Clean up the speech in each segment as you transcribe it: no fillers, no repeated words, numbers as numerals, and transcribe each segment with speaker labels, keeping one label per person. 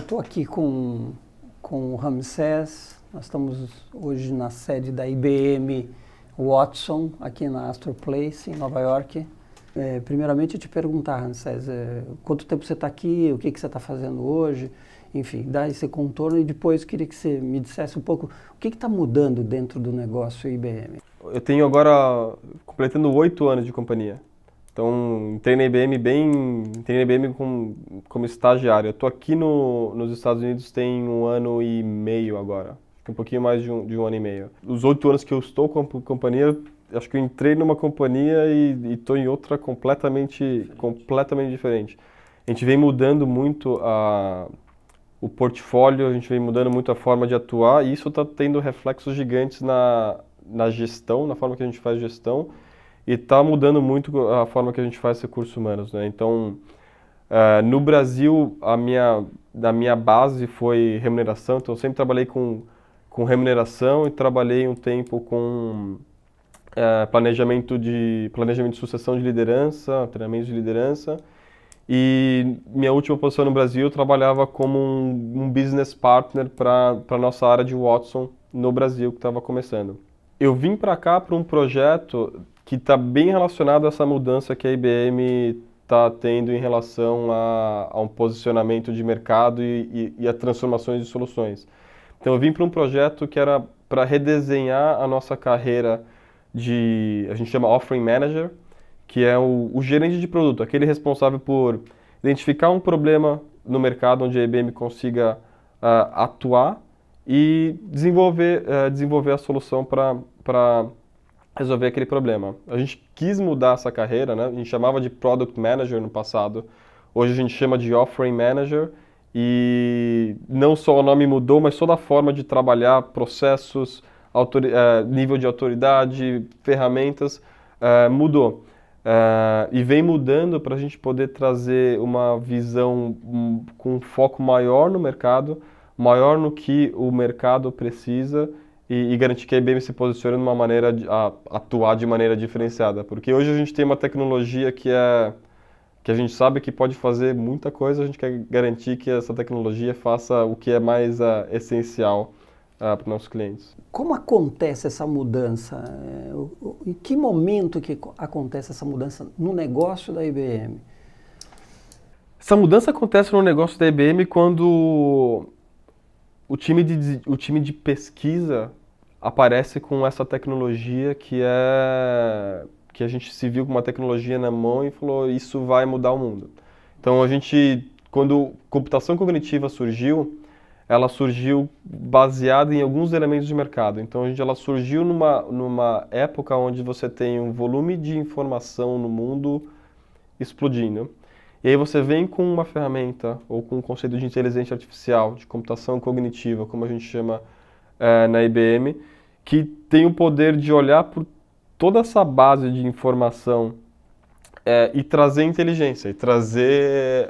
Speaker 1: estou aqui com o Ramsés. Nós estamos hoje na sede da IBM Watson, aqui na Astor Place, em Nova York. Primeiramente, eu te perguntar, Ramsés, quanto tempo você está aqui, o que você está fazendo hoje? Enfim, dar esse contorno e depois queria que você me dissesse um pouco o que está mudando dentro do negócio IBM.
Speaker 2: Eu tenho agora, completando 8 anos de companhia. Então, entrei na IBM como estagiário. Eu estou aqui nos Estados Unidos tem 1 ano e meio agora. Um pouquinho mais de um ano e meio. Os 8 anos que eu estou com a companhia, acho que eu entrei numa companhia e estou em outra completamente diferente. A gente vem mudando muito o portfólio, a gente vem mudando muito a forma de atuar e isso está tendo reflexos gigantes na gestão, na forma que a gente faz gestão. E está mudando muito a forma que a gente faz recursos humanos, né? Então, no Brasil, a minha base foi remuneração, então eu sempre trabalhei com remuneração e trabalhei um tempo com planejamento de sucessão de liderança, treinamento de liderança. E minha última posição no Brasil, eu trabalhava como um business partner para a nossa área de Watson no Brasil, que estava começando. Eu vim para cá para um projeto que está bem relacionado a essa mudança que a IBM está tendo em relação a um posicionamento de mercado e a transformações de soluções. Então eu vim para um projeto que era para redesenhar a nossa carreira a gente chama Offering Manager, que é o gerente de produto, aquele responsável por identificar um problema no mercado onde a IBM consiga atuar e desenvolver a solução para resolver aquele problema. A gente quis mudar essa carreira, né? A gente chamava de Product Manager no passado, hoje a gente chama de Offering Manager e não só o nome mudou, mas toda a forma de trabalhar, processos, nível de autoridade, ferramentas, mudou. E vem mudando para a gente poder trazer uma visão com um foco maior no mercado, maior no que o mercado precisa e garantir que a IBM se posicione de uma maneira a atuar de maneira diferenciada. Porque hoje a gente tem uma tecnologia que a gente sabe que pode fazer muita coisa, a gente quer garantir que essa tecnologia faça o que é mais essencial para os nossos clientes.
Speaker 1: Como acontece essa mudança? Em que momento que acontece essa mudança no negócio da IBM?
Speaker 2: Essa mudança acontece no negócio da IBM quando o time de pesquisa aparece com essa tecnologia que a gente se viu com uma tecnologia na mão e falou, isso vai mudar o mundo. Então quando computação cognitiva surgiu, ela surgiu baseada em alguns elementos de mercado. Então ela surgiu numa época onde você tem um volume de informação no mundo explodindo. E aí você vem com uma ferramenta ou com um conceito de inteligência artificial, de computação cognitiva, como a gente chama na IBM, que tem o poder de olhar por toda essa base de informação e trazer inteligência, e trazer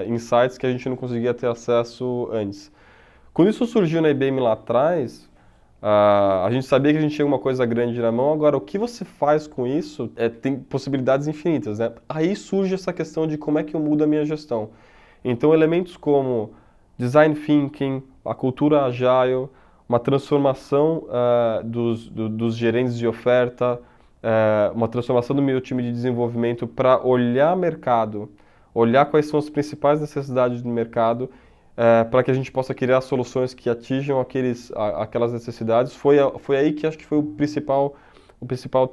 Speaker 2: insights que a gente não conseguia ter acesso antes. Quando isso surgiu na IBM lá atrás, a gente sabia que a gente tinha uma coisa grande na mão, agora o que você faz com isso tem possibilidades infinitas, né? Aí surge essa questão de como é que eu mudo a minha gestão. Então elementos como design thinking, a cultura agile, uma transformação dos gerentes de oferta, uma transformação do meu time de desenvolvimento para olhar mercado, olhar quais são as principais necessidades do mercado, para que a gente possa criar soluções que atinjam aquelas necessidades. Foi aí que acho que foi o principal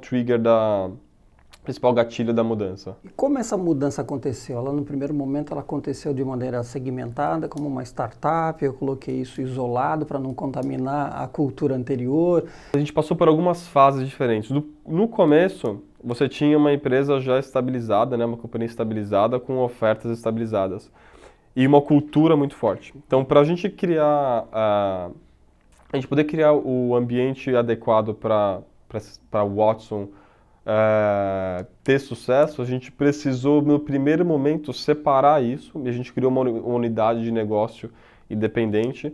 Speaker 2: trigger, principal gatilho da mudança.
Speaker 1: E como essa mudança aconteceu? Ela, no primeiro momento, ela aconteceu de maneira segmentada, como uma startup, eu coloquei isso isolado para não contaminar a cultura anterior.
Speaker 2: A gente passou por algumas fases diferentes. No começo, você tinha uma empresa já estabilizada, né, uma companhia estabilizada, com ofertas estabilizadas. E uma cultura muito forte. Então, para a gente poder criar o ambiente adequado para o Watson ter sucesso, a gente precisou, no primeiro momento, separar isso. E a gente criou uma unidade de negócio independente,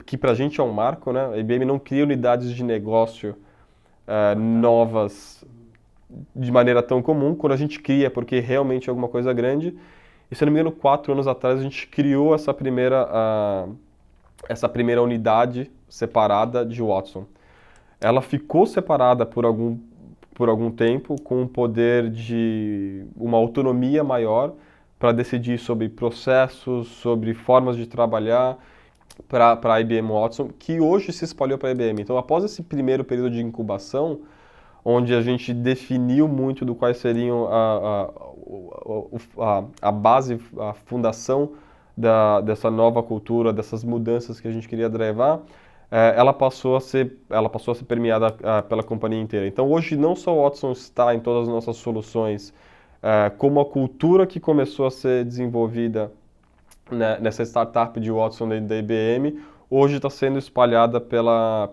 Speaker 2: que para a gente é um marco, né? A IBM não cria unidades de negócio novas de maneira tão comum. Quando a gente cria, porque realmente é alguma coisa grande. E se eu não me engano, 4 anos atrás a gente criou essa primeira unidade separada de Watson. Ela ficou separada por algum tempo, com um poder de uma autonomia maior para decidir sobre processos, sobre formas de trabalhar para a IBM Watson, que hoje se espalhou para a IBM. Então, após esse primeiro período de incubação, onde a gente definiu muito do quais seriam a base, a fundação dessa nova cultura, dessas mudanças que a gente queria drivar, ela passou a ser permeada pela companhia inteira. Então, hoje, não só o Watson está em todas as nossas soluções, como a cultura que começou a ser desenvolvida, né, nessa startup de Watson da IBM, hoje está sendo espalhada pela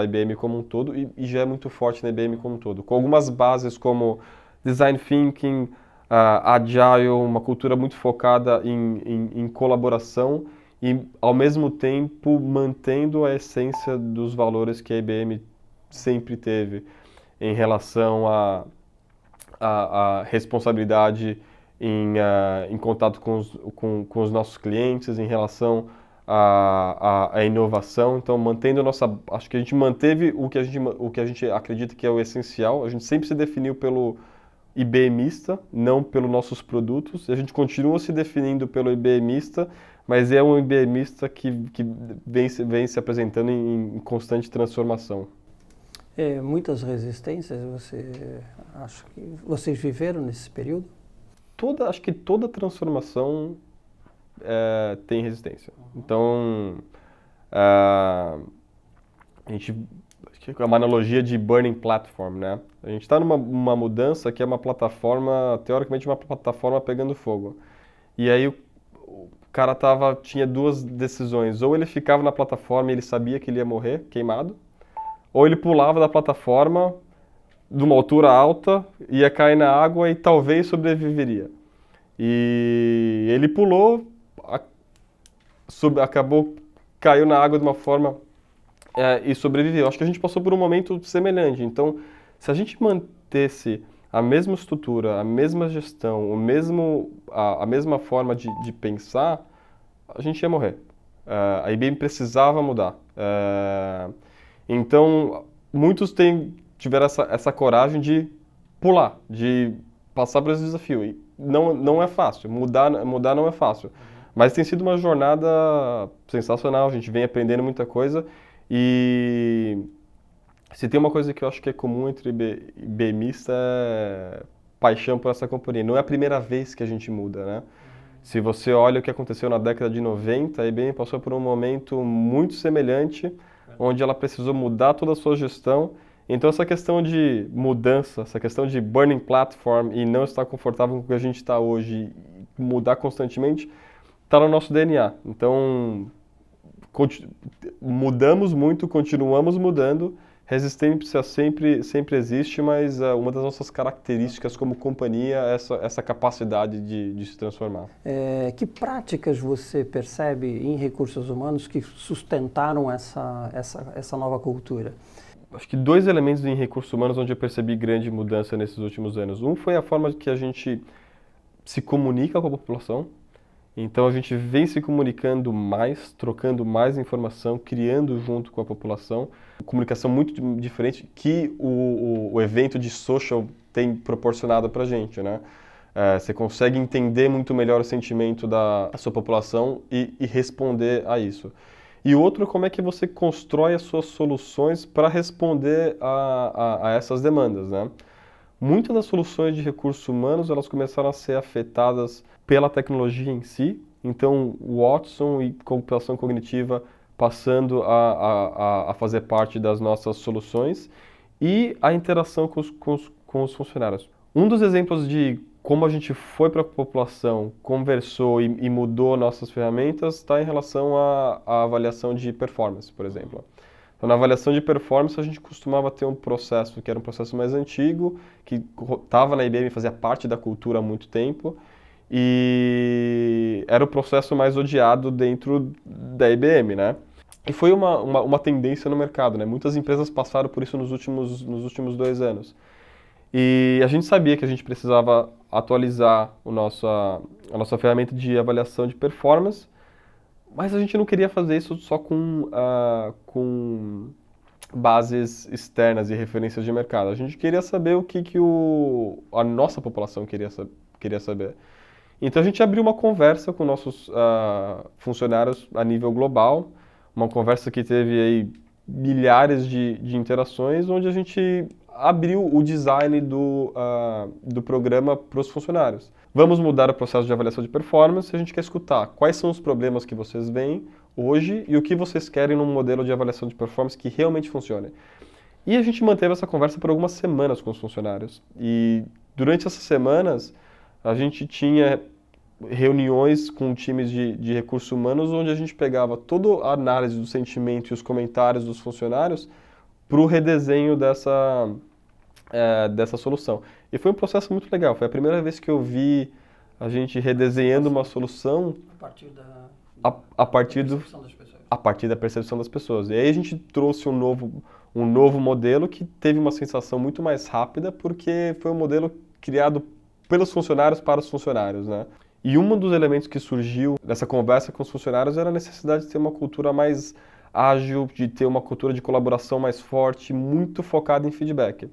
Speaker 2: IBM como um todo e já é muito forte na IBM como um todo. Com algumas bases como Design Thinking, Agile, uma cultura muito focada em colaboração e, ao mesmo tempo, mantendo a essência dos valores que a IBM sempre teve em relação à responsabilidade em contato com os nossos clientes, em relação à inovação. Então, acho que a gente manteve o que a gente acredita que é o essencial. A gente sempre se definiu pelo IBMista, não pelos nossos produtos. A gente continua se definindo pelo IBMista, mas é um IBMista que vem se apresentando em constante transformação.
Speaker 1: Muitas resistências você acha que vocês viveram nesse período?
Speaker 2: Acho que toda transformação tem resistência. Então, acho que é uma analogia de burning platform, né? A gente está numa mudança que é uma plataforma, teoricamente uma plataforma pegando fogo. E aí o cara tinha duas decisões: ou ele ficava na plataforma e ele sabia que ele ia morrer queimado, ou ele pulava da plataforma de uma altura alta, ia cair na água e talvez sobreviveria. E ele pulou, caiu na água de uma forma e sobreviveu. Acho que a gente passou por um momento semelhante. Então, se a gente mantesse a mesma estrutura, a mesma gestão, a mesma forma de pensar, a gente ia morrer. A IBM precisava mudar. Então, muitos tiveram essa coragem de pular, de passar por esse desafio. E não é fácil, mudar não é fácil. Mas tem sido uma jornada sensacional, a gente vem aprendendo muita coisa. E se tem uma coisa que eu acho que é comum entre IBMista é paixão por essa companhia. Não é a primeira vez que a gente muda, né? Se você olha o que aconteceu na década de 90, a IBM passou por um momento muito semelhante, onde ela precisou mudar toda a sua gestão. Então, essa questão de mudança, essa questão de burning platform e não estar confortável com o que a gente está hoje, e mudar constantemente, está no nosso DNA. Então, mudamos muito, continuamos mudando. Resistência sempre existe, mas uma das nossas características como companhia é essa capacidade de se transformar.
Speaker 1: Que práticas você percebe em recursos humanos que sustentaram essa nova cultura?
Speaker 2: Acho que 2 elementos em recursos humanos onde eu percebi grande mudança nesses últimos anos. Um foi a forma que a gente se comunica com a população. Então, a gente vem se comunicando mais, trocando mais informação, criando junto com a população. Comunicação muito diferente que o evento de social tem proporcionado para a gente, né? Você consegue entender muito melhor o sentimento da sua população e responder a isso. E o outro, como é que você constrói as suas soluções para responder a essas demandas, né? Muitas das soluções de recursos humanos, elas começaram a ser afetadas pela tecnologia em si. Então, o Watson e computação cognitiva passando a fazer parte das nossas soluções e a interação com os funcionários. Um dos exemplos de como a gente foi para a população, conversou e mudou nossas ferramentas está em relação à avaliação de performance, por exemplo. Então, na avaliação de performance, a gente costumava ter um processo que era um processo mais antigo, que estava na IBM, fazia parte da cultura há muito tempo, e era o processo mais odiado dentro da IBM, né? E foi uma tendência no mercado, né? Muitas empresas passaram por isso nos últimos 2 anos. E a gente sabia que a gente precisava atualizar a nossa ferramenta de avaliação de performance, mas a gente não queria fazer isso só com bases externas e referências de mercado. A gente queria saber o que a nossa população queria saber. Então a gente abriu uma conversa com nossos funcionários a nível global, uma conversa que teve aí milhares de interações, onde a gente abriu o design do programa para os funcionários. Vamos mudar o processo de avaliação de performance e a gente quer escutar quais são os problemas que vocês veem hoje e o que vocês querem num modelo de avaliação de performance que realmente funcione. E a gente manteve essa conversa por algumas semanas com os funcionários. E durante essas semanas, a gente tinha reuniões com times de recursos humanos onde a gente pegava toda a análise do sentimento e os comentários dos funcionários para o redesenho dessa solução. E foi um processo muito legal. Foi a primeira vez que eu vi a gente redesenhando uma solução a partir da percepção das pessoas. E aí a gente trouxe um novo modelo que teve uma sensação muito mais rápida, porque foi um modelo criado pelos funcionários para os funcionários, né? E um dos elementos que surgiu nessa conversa com os funcionários era a necessidade de ter uma cultura mais ágil, de ter uma cultura de colaboração mais forte, muito focada em feedback.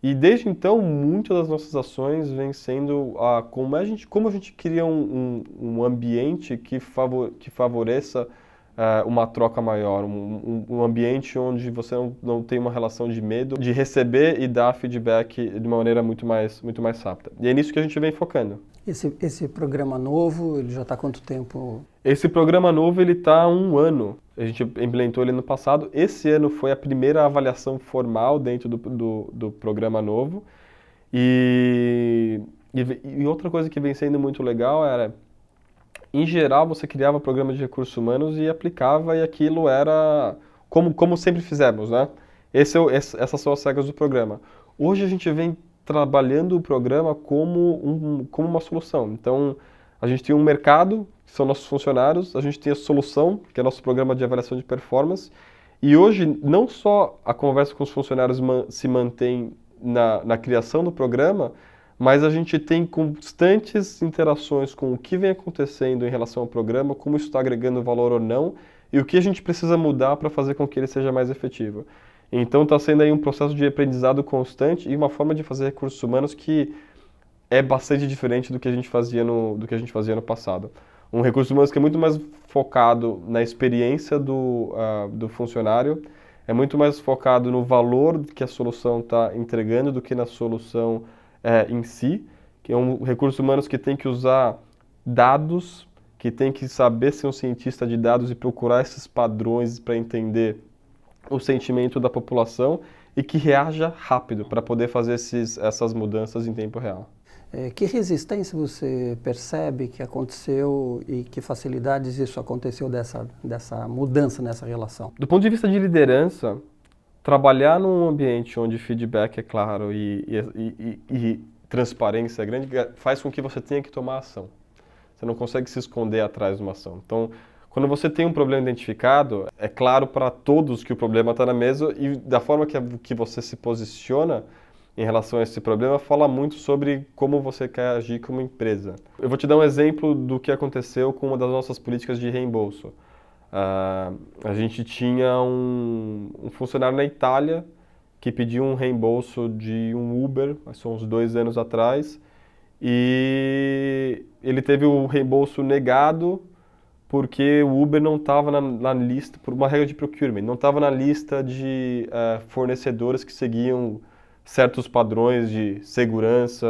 Speaker 2: E desde então, muitas das nossas ações vêm sendo como a gente cria um ambiente que favoreça uma troca maior, um ambiente onde você não tem uma relação de medo de receber e dar feedback de uma maneira muito mais rápida. E é nisso que a gente vem focando.
Speaker 1: Esse programa novo, ele já está há quanto tempo?
Speaker 2: Esse programa novo, ele está há 1 ano. A gente implementou ele no passado. Esse ano foi a primeira avaliação formal dentro do programa novo. E outra coisa que vem sendo muito legal era, em geral, você criava programa de recursos humanos e aplicava, e aquilo era como sempre fizemos, né? Essas são as regras do programa. Hoje a gente vem trabalhando o programa como uma solução. Então, a gente tem um mercado, que são nossos funcionários, a gente tem a solução, que é nosso programa de avaliação de performance, e hoje não só a conversa com os funcionários se mantém na criação do programa, mas a gente tem constantes interações com o que vem acontecendo em relação ao programa, como isso está agregando valor ou não, e o que a gente precisa mudar para fazer com que ele seja mais efetivo. Então está sendo aí um processo de aprendizado constante e uma forma de fazer recursos humanos que é bastante diferente do que a gente fazia no passado. Um recurso humanos que é muito mais focado na experiência do funcionário, é muito mais focado no valor que a solução está entregando do que na solução em si, que é um recurso humanos que tem que usar dados, que tem que saber ser um cientista de dados e procurar esses padrões para entender o sentimento da população e que reaja rápido para poder fazer essas mudanças em tempo real.
Speaker 1: Que resistência você percebe que aconteceu e que facilidades isso aconteceu dessa mudança nessa relação?
Speaker 2: Do ponto de vista de liderança, trabalhar num ambiente onde feedback é claro e transparência é grande faz com que você tenha que tomar ação. Você não consegue se esconder atrás de uma ação. Então, quando você tem um problema identificado, é claro para todos que o problema está na mesa e da forma que você se posiciona em relação a esse problema fala muito sobre como você quer agir como empresa. Eu vou te dar um exemplo do que aconteceu com uma das nossas políticas de reembolso. A gente tinha um funcionário na Itália que pediu um reembolso de um Uber, são uns 2 anos atrás, e ele teve o reembolso negado porque o Uber não estava na lista, por uma regra de procurement, não estava na lista de fornecedores que seguiam certos padrões de segurança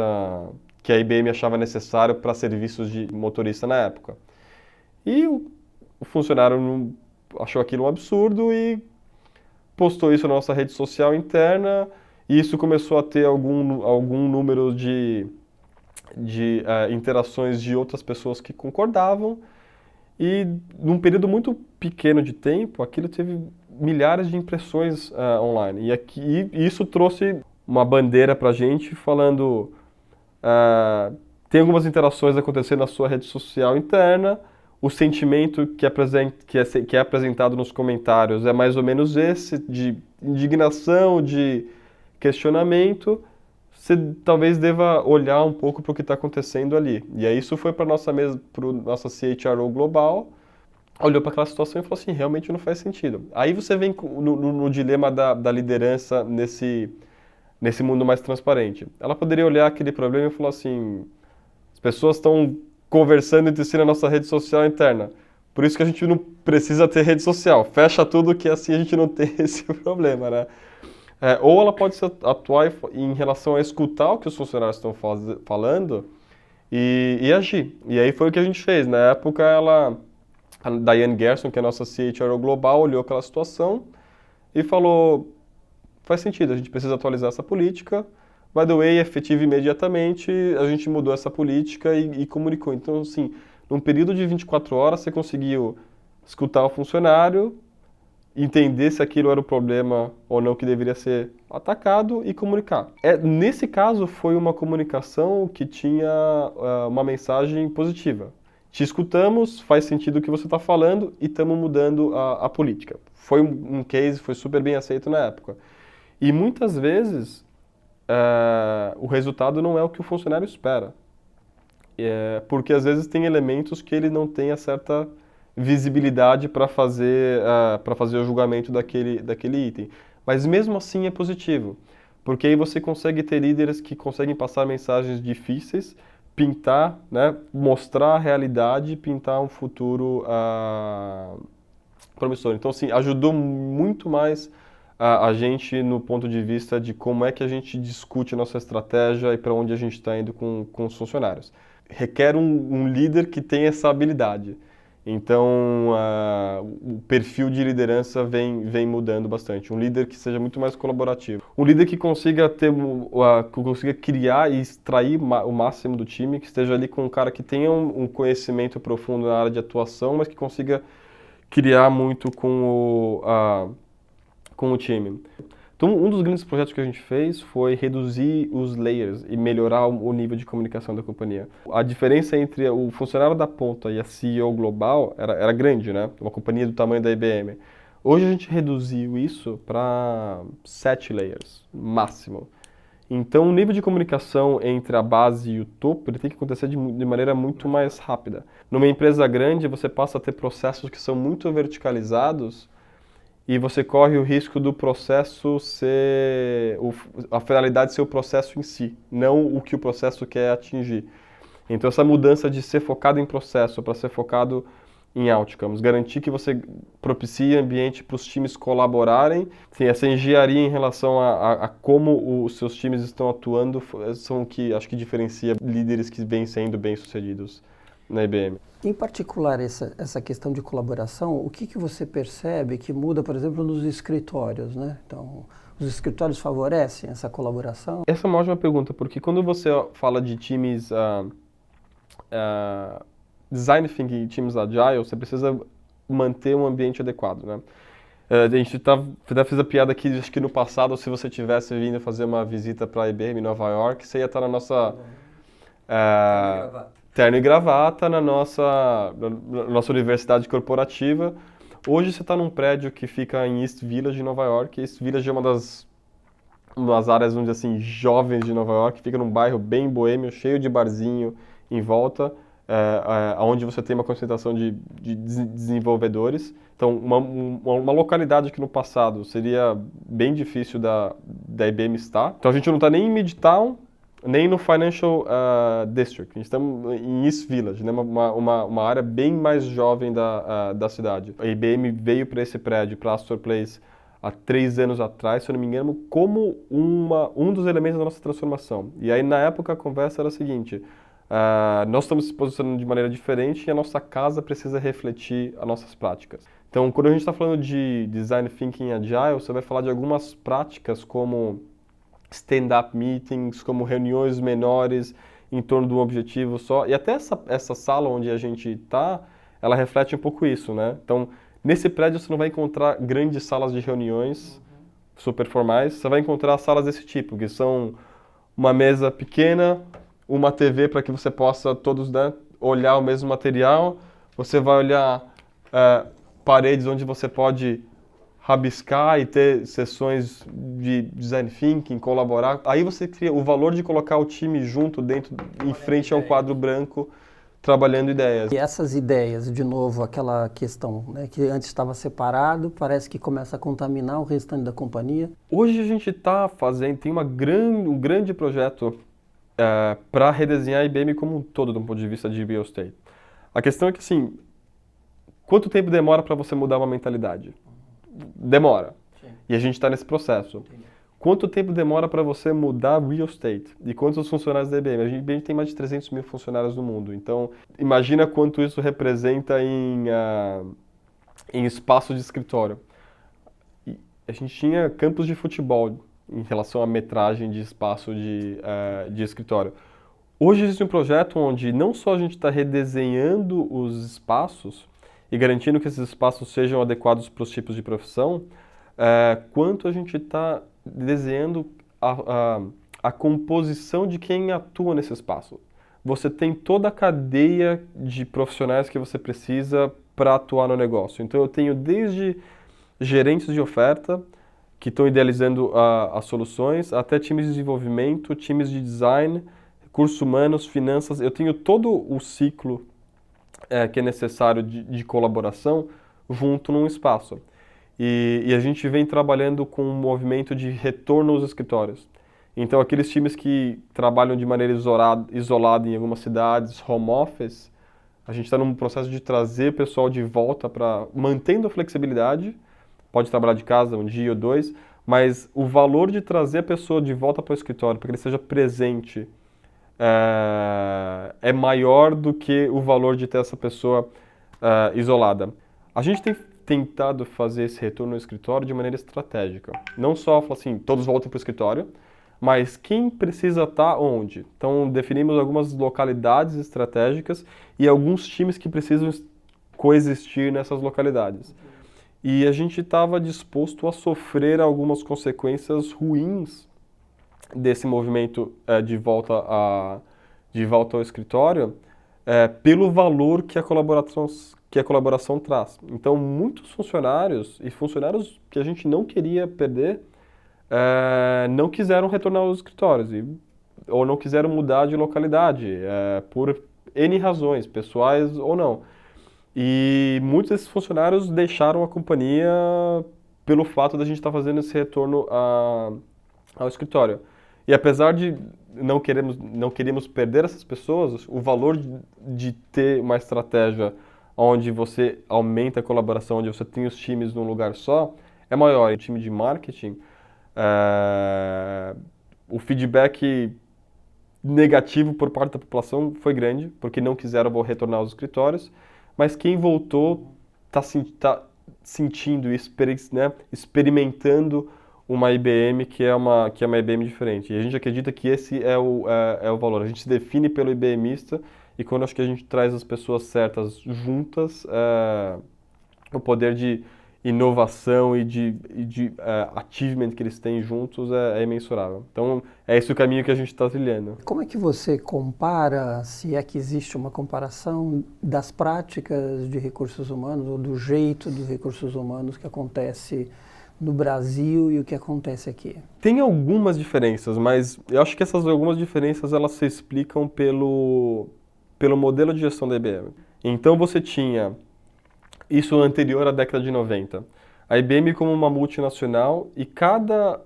Speaker 2: que a IBM achava necessário para serviços de motorista na época. E o funcionário achou aquilo um absurdo e postou isso na nossa rede social interna, e isso começou a ter algum número de interações de outras pessoas que concordavam. E num período muito pequeno de tempo, aquilo teve milhares de impressões online. E isso trouxe uma bandeira para a gente falando tem algumas interações acontecendo na sua rede social interna, o sentimento que é apresentado nos comentários é mais ou menos esse, de indignação, de questionamento. você talvez deva olhar um pouco para o que está acontecendo ali. E aí isso foi para nossa mesa, para nossa CHRO global, olhou para aquela situação e falou assim, realmente não faz sentido. Aí você vem no dilema da liderança nesse mundo mais transparente. Ela poderia olhar aquele problema e falar assim, as pessoas estão conversando entre si na nossa rede social interna. Por isso que a gente não precisa ter rede social. Fecha tudo que assim a gente não tem esse problema, né? Ou ela pode atuar em relação a escutar o que os funcionários estão falando e agir. E aí foi o que a gente fez. Na época, a Diane Gerson, que é a nossa CHRO global, olhou aquela situação e falou, faz sentido, a gente precisa atualizar essa política. By the way, efetivo imediatamente, a gente mudou essa política e comunicou. Então, assim, num período de 24 horas, você conseguiu escutar o funcionário, entender se aquilo era o problema ou não que deveria ser atacado e comunicar. Nesse caso, foi uma comunicação que tinha uma mensagem positiva. Te escutamos, faz sentido o que você está falando e estamos mudando a política. Foi um case, foi super bem aceito na época. E muitas vezes, o resultado não é o que o funcionário espera. Porque às vezes tem elementos que ele não tem a certa visibilidade para fazer o julgamento daquele item. Mas mesmo assim é positivo, porque aí você consegue ter líderes que conseguem passar mensagens difíceis, pintar, né, mostrar a realidade, pintar um futuro promissor. Então, assim, ajudou muito mais a gente no ponto de vista de como é que a gente discute a nossa estratégia e para onde a gente está indo com os funcionários. Requer um líder que tenha essa habilidade. Então, o perfil de liderança vem mudando bastante. Um líder que seja muito mais colaborativo. Um líder que consiga consiga criar e extrair o máximo do time, que esteja ali com um cara que tenha um conhecimento profundo na área de atuação, mas que consiga criar muito com o time. Então, um dos grandes projetos que a gente fez foi reduzir os layers e melhorar o nível de comunicação da companhia. A diferença entre o funcionário da ponta e a CEO global era grande, né? Uma companhia do tamanho da IBM. Hoje a gente reduziu isso para 7 layers, máximo. Então, o nível de comunicação entre a base e o topo ele tem que acontecer de maneira muito mais rápida. Numa empresa grande, você passa a ter processos que são muito verticalizados e você corre o risco do processo a finalidade ser o processo em si, não o que o processo quer atingir. Então essa mudança de ser focado em processo para ser focado em outcomes, garantir que você propicie ambiente para os times colaborarem, sim, essa engenharia em relação a como os seus times estão atuando são o que acho que diferencia líderes que vêm sendo bem-sucedidos na IBM.
Speaker 1: Em particular, essa questão de colaboração, o que você percebe que muda, por exemplo, nos escritórios, né? Então, os escritórios favorecem essa colaboração?
Speaker 2: Essa é uma ótima pergunta, porque quando você fala de times design thinking e times agile, você precisa manter um ambiente adequado, né? A gente até fez a piada aqui, acho que no passado, se você tivesse vindo fazer uma visita para a IBM em Nova York, você ia estar na nossa... terno e gravata na nossa universidade corporativa. Hoje você está num prédio que fica em East Village, em Nova York. East Village é uma das áreas, vamos dizer assim, jovens de Nova York. Fica num bairro bem boêmio, cheio de barzinho em volta, onde você tem uma concentração de desenvolvedores. Então, uma localidade que no passado seria bem difícil da IBM estar. Então, a gente não está nem em Midtown, nem no Financial District. A gente está em East Village, né? uma área bem mais jovem da cidade. A IBM veio para esse prédio, para Astor Place, há 3 anos atrás, se eu não me engano, como um dos elementos da nossa transformação. E aí, na época, a conversa era a seguinte, nós estamos se posicionando de maneira diferente e a nossa casa precisa refletir as nossas práticas. Então, quando a gente está falando de Design Thinking Agile, você vai falar de algumas práticas como stand-up meetings, como reuniões menores em torno de um objetivo só. E até essa sala onde a gente está, ela reflete um pouco isso, né? Então, nesse prédio você não vai encontrar grandes salas de reuniões super formais, você vai encontrar salas desse tipo, que são uma mesa pequena, uma TV para que você possa todos, né, olhar o mesmo material, você vai olhar paredes onde você pode rabiscar e ter sessões de design thinking, colaborar. Aí você cria o valor de colocar o time junto dentro, em frente a um quadro branco, trabalhando ideias.
Speaker 1: E essas ideias, de novo, aquela questão, né, que antes estava separado, parece que começa a contaminar o restante da companhia.
Speaker 2: Hoje a gente está fazendo, tem um grande projeto para redesenhar a IBM como um todo, do ponto de vista de real estate. A questão é que, assim, quanto tempo demora para você mudar uma mentalidade? Demora.
Speaker 1: Sim.
Speaker 2: E a gente está nesse processo.
Speaker 1: Entendi.
Speaker 2: Quanto tempo demora para você mudar real estate? E quantos funcionários da IBM? A IBM tem mais de 300 mil funcionários no mundo. Então, imagina quanto isso representa em espaço de escritório. E a gente tinha campos de futebol em relação à metragem de espaço de escritório. Hoje existe um projeto onde não só a gente está redesenhando os espaços e garantindo que esses espaços sejam adequados para os tipos de profissão, quanto a gente está desenhando a composição de quem atua nesse espaço. Você tem toda a cadeia de profissionais que você precisa para atuar no negócio. Então eu tenho desde gerentes de oferta, que estão idealizando as soluções, até times de desenvolvimento, times de design, recursos humanos, finanças. Eu tenho todo o ciclo que é necessário de colaboração junto num espaço. E a gente vem trabalhando com um movimento de retorno aos escritórios. Então, aqueles times que trabalham de maneira isolada em algumas cidades, home office, a gente está num processo de trazer o pessoal de volta para, mantendo a flexibilidade, pode trabalhar de casa um dia ou dois, mas o valor de trazer a pessoa de volta para o escritório, para que ele seja presente, é maior do que o valor de ter essa pessoa isolada. A gente tem tentado fazer esse retorno ao escritório de maneira estratégica. Não só falar assim, todos voltem para o escritório, mas quem precisa estar onde. Então, definimos algumas localidades estratégicas e alguns times que precisam coexistir nessas localidades. E a gente estava disposto a sofrer algumas consequências ruins desse movimento de volta ao escritório, pelo valor que a colaboração traz. Então, muitos funcionários, e funcionários que a gente não queria perder, não quiseram retornar aos escritórios, ou não quiseram mudar de localidade, por N razões, pessoais ou não. E muitos desses funcionários deixaram a companhia pelo fato de a gente estar fazendo esse retorno ao escritório. E apesar de não queremos perder essas pessoas, o valor de ter uma estratégia onde você aumenta a colaboração, onde você tem os times num lugar só, é maior. O time de marketing, o feedback negativo por parte da população foi grande, porque não quiseram retornar aos escritórios, mas quem voltou está sentindo, né, experimentando uma IBM que é uma IBM diferente. E a gente acredita que esse é o valor. A gente se define pelo IBMista e quando acho que a gente traz as pessoas certas juntas, o poder de inovação e de achievement que eles têm juntos é imensurável. Então, é esse o caminho que a gente está trilhando.
Speaker 1: Como é que você compara, se é que existe uma comparação, das práticas de recursos humanos ou do jeito dos recursos humanos que acontece no Brasil e o que acontece aqui?
Speaker 2: Tem algumas diferenças, mas eu acho que essas algumas diferenças elas se explicam pelo modelo de gestão da IBM. Então você tinha isso anterior à década de 90. A IBM como uma multinacional e cada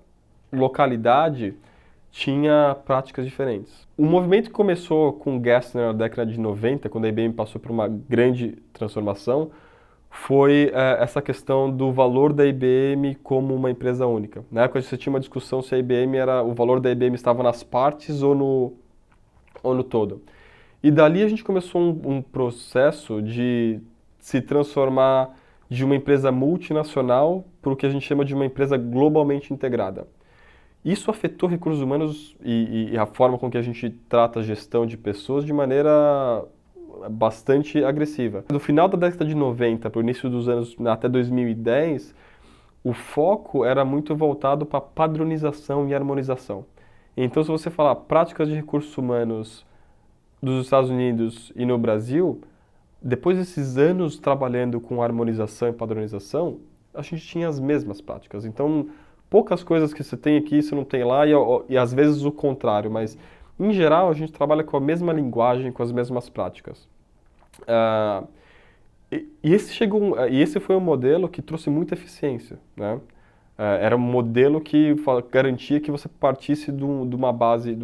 Speaker 2: localidade tinha práticas diferentes. O movimento que começou com Gessner na década de 90, quando a IBM passou por uma grande transformação, foi essa questão do valor da IBM como uma empresa única. Na época você tinha uma discussão se o valor da IBM estava nas partes ou no todo. E dali a gente começou um processo de se transformar de uma empresa multinacional para o que a gente chama de uma empresa globalmente integrada. Isso afetou recursos humanos e a forma com que a gente trata a gestão de pessoas de maneira bastante agressiva. Do final da década de 90 para o início dos anos até 2010, o foco era muito voltado para padronização e harmonização. Então, se você falar práticas de recursos humanos dos Estados Unidos e no Brasil, depois desses anos trabalhando com harmonização e padronização, a gente tinha as mesmas práticas. Então, poucas coisas que você tem aqui, você não tem lá, e às vezes o contrário, mas em geral a gente trabalha com a mesma linguagem, com as mesmas práticas. E esse foi um modelo que trouxe muita eficiência, né? Era um modelo que garantia que você partisse de uma base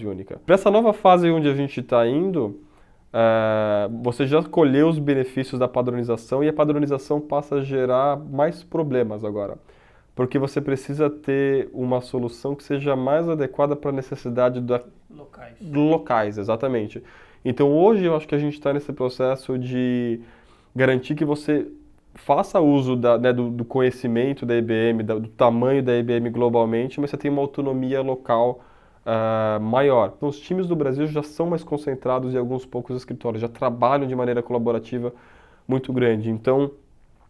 Speaker 2: única. Para essa nova fase onde a gente está indo, você já colheu os benefícios da padronização e a padronização passa a gerar mais problemas agora. Porque você precisa ter uma solução que seja mais adequada para a necessidade locais, exatamente. Então hoje eu acho que a gente está nesse processo de garantir que você faça uso do conhecimento da IBM, do tamanho da IBM globalmente, mas você tem uma autonomia local maior. Então, os times do Brasil já são mais concentrados em alguns poucos escritórios, já trabalham de maneira colaborativa muito grande. Então,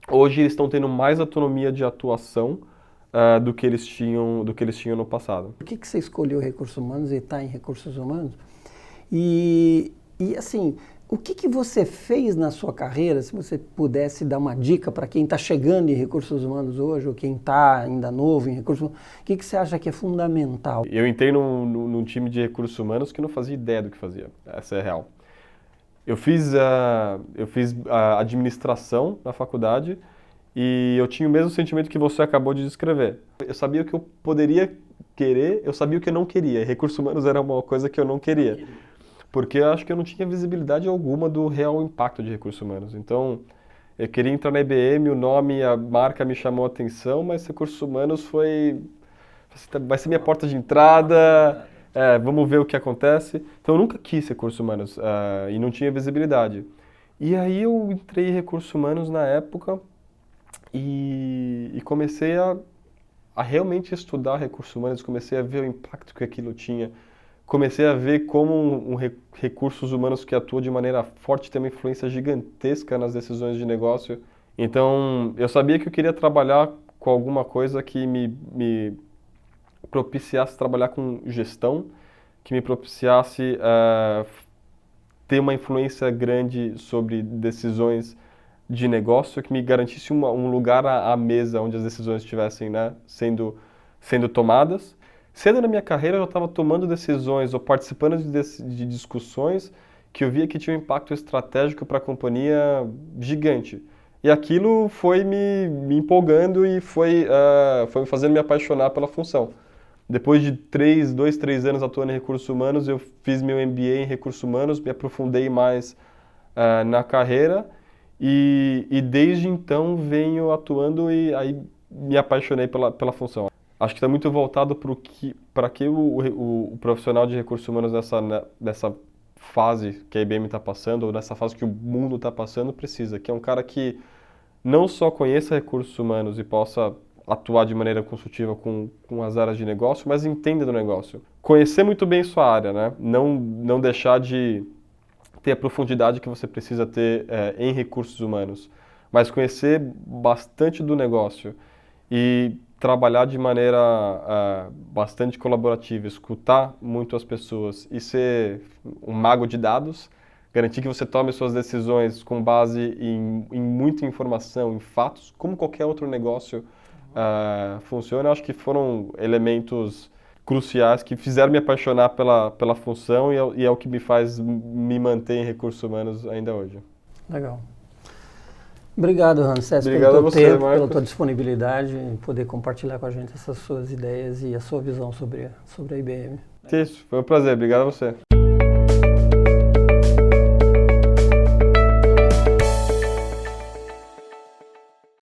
Speaker 2: hoje eles estão tendo mais autonomia de atuação do que eles tinham no passado.
Speaker 1: Por que você escolheu recursos humanos e está em recursos humanos? E assim, o que você fez na sua carreira, se você pudesse dar uma dica para quem está chegando em recursos humanos hoje, ou quem está ainda novo em recursos humanos, o que você acha que é fundamental?
Speaker 2: Eu entrei num time de recursos humanos que não fazia ideia do que fazia, essa é a real. Eu fiz a administração na faculdade e eu tinha o mesmo sentimento que você acabou de descrever. Eu sabia o que eu poderia querer, eu sabia o que eu não queria, e recursos humanos era uma coisa que eu não queria. Porque eu acho que eu não tinha visibilidade alguma do real impacto de recursos humanos. Então, eu queria entrar na IBM, o nome, a marca me chamou a atenção, mas recursos humanos vai ser minha porta de entrada, vamos ver o que acontece. Então, eu nunca quis recursos humanos e não tinha visibilidade. E aí eu entrei em recursos humanos na época e comecei a realmente estudar recursos humanos, comecei a ver o impacto que aquilo tinha. Comecei a ver como recursos humanos que atua de maneira forte tem uma influência gigantesca nas decisões de negócio. Então, eu sabia que eu queria trabalhar com alguma coisa que me propiciasse trabalhar com gestão, que me propiciasse ter uma influência grande sobre decisões de negócio, que me garantisse um lugar à mesa onde as decisões estivessem, né, sendo tomadas. Cedo na minha carreira eu já estava tomando decisões ou participando de discussões que eu via que tinha um impacto estratégico para a companhia gigante. E aquilo foi me empolgando e foi me fazendo me apaixonar pela função. Depois de 2, 3 anos atuando em recursos humanos, eu fiz meu MBA em recursos humanos, me aprofundei mais na carreira e desde então venho atuando e aí me apaixonei pela função. Acho que está muito voltado para que o profissional de recursos humanos nessa fase que a IBM está passando, ou nessa fase que o mundo está passando, precisa, que é um cara que não só conheça recursos humanos e possa atuar de maneira consultiva com as áreas de negócio, mas entenda do negócio. Conhecer muito bem sua área, né? Não deixar de ter a profundidade que você precisa ter em recursos humanos, mas conhecer bastante do negócio e trabalhar de maneira bastante colaborativa, escutar muito as pessoas e ser um mago de dados, garantir que você tome suas decisões com base em muita informação, em fatos, como qualquer outro negócio funciona. Eu acho que foram elementos cruciais que fizeram me apaixonar pela função e é o que me manter em recursos humanos ainda hoje.
Speaker 1: Legal. Obrigado, Ramsés, pelo teu tempo, pela tua disponibilidade em poder compartilhar com a gente essas suas ideias e a sua visão sobre a IBM.
Speaker 2: Isso, foi um prazer. Obrigado a você.